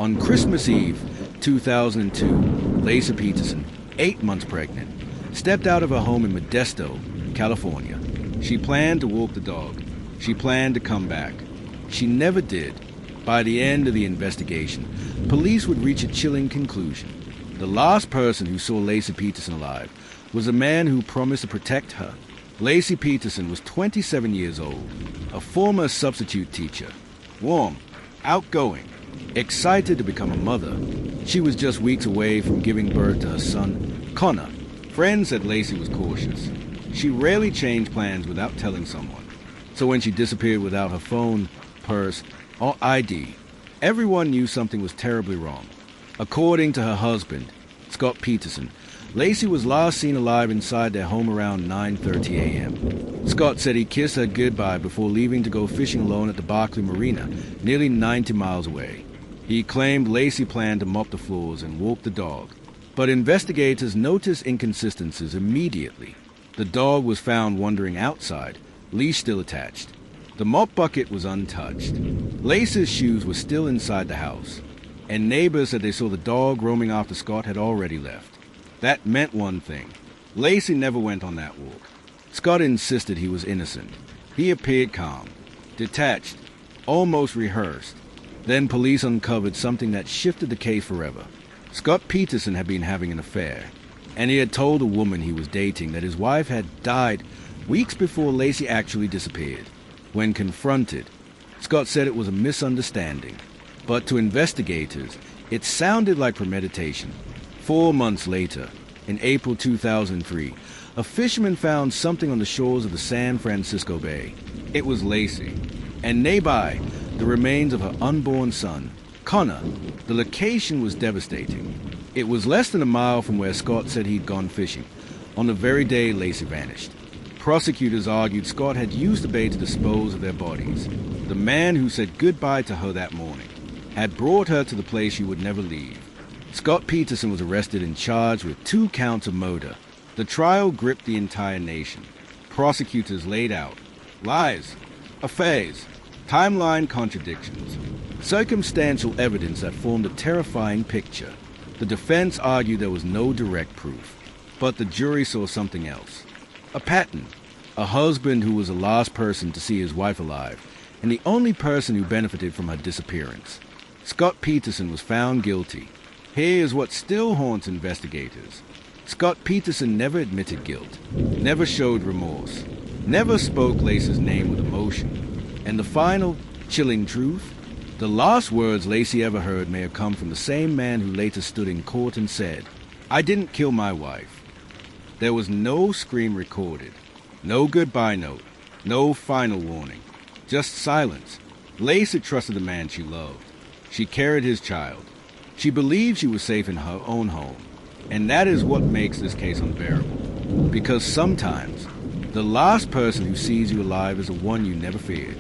On Christmas Eve, 2002, Laci Peterson, 8 months pregnant, stepped out of her home in Modesto, California. She planned to walk the dog. She planned to come back. She never did. By the end of the investigation, police would reach a chilling conclusion. The last person who saw Laci Peterson alive was a man who promised to protect her. Laci Peterson was 27 years old, a former substitute teacher. Warm, outgoing, excited to become a mother. She was just weeks away from giving birth to her son, Connor. Friends said Laci was cautious. She rarely changed plans without telling someone. So when she disappeared without her phone, purse, or ID, everyone knew something was terribly wrong. According to her husband, Scott Peterson, Laci was last seen alive inside their home around 9:30 a.m. Scott said he kissed her goodbye before leaving to go fishing alone at the Barkley Marina, nearly 90 miles away. He claimed Laci planned to mop the floors and walk the dog. But investigators noticed inconsistencies immediately. The dog was found wandering outside, leash still attached. The mop bucket was untouched. Laci's shoes were still inside the house. And neighbors said they saw the dog roaming after Scott had already left. That meant one thing. Laci never went on that walk. Scott insisted he was innocent. He appeared calm, detached, almost rehearsed. Then police uncovered something that shifted the case forever. Scott Peterson had been having an affair, and he had told a woman he was dating that his wife had died weeks before Laci actually disappeared. When confronted, Scott said it was a misunderstanding, but to investigators, it sounded like premeditation. 4 months later, in April 2003, a fisherman found something on the shores of the San Francisco Bay. It was Laci, and nearby, the remains of her unborn son, Connor. The location was devastating. It was less than a mile from where Scott said he'd gone fishing, on the very day Laci vanished. Prosecutors argued Scott had used the bay to dispose of their bodies. The man who said goodbye to her that morning had brought her to the place she would never leave. Scott Peterson was arrested and charged with 2 counts of murder. The trial gripped the entire nation. Prosecutors laid out lies, affairs, timeline contradictions, circumstantial evidence that formed a terrifying picture. The defense argued there was no direct proof, but the jury saw something else. A pattern. A husband who was the last person to see his wife alive, and the only person who benefited from her disappearance. Scott Peterson was found guilty. Here is what still haunts investigators. Scott Peterson never admitted guilt, never showed remorse, never spoke Laci's name with emotion. And the final, chilling truth? The last words Laci ever heard may have come from the same man who later stood in court and said, "I didn't kill my wife." There was no scream recorded, no goodbye note, no final warning, just silence. Laci trusted the man she loved. She carried his child. She believed she was safe in her own home. And that is what makes this case unbearable. Because sometimes, the last person who sees you alive is the one you never feared.